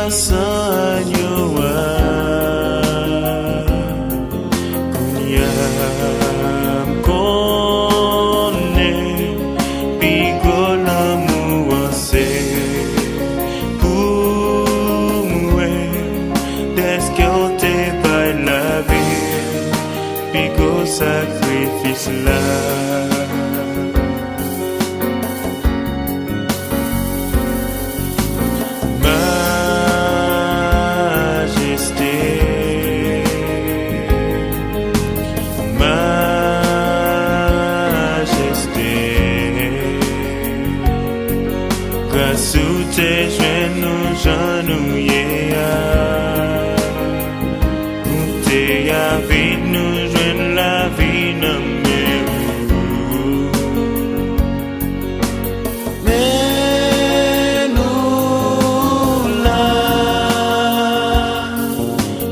basanyoa kunyam kone pigola muase pumwe desquiote by la vie pigo sacrifice la Sute jenu janu yea Ute ya vinu jen la vina Menula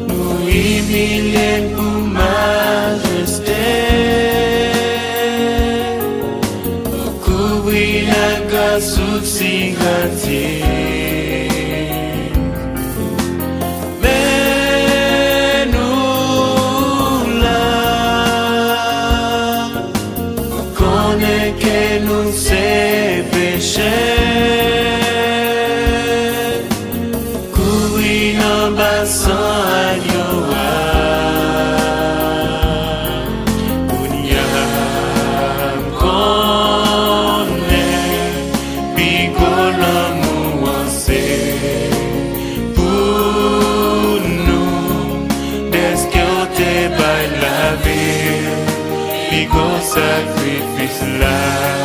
Nous humilien pour majesté Couvrir la grâce mais nous là, connaît que nous c'est péché, courir en bassin à Yoa, Unyam connaît, Pigola muase. By la vie, pigo sacrifice la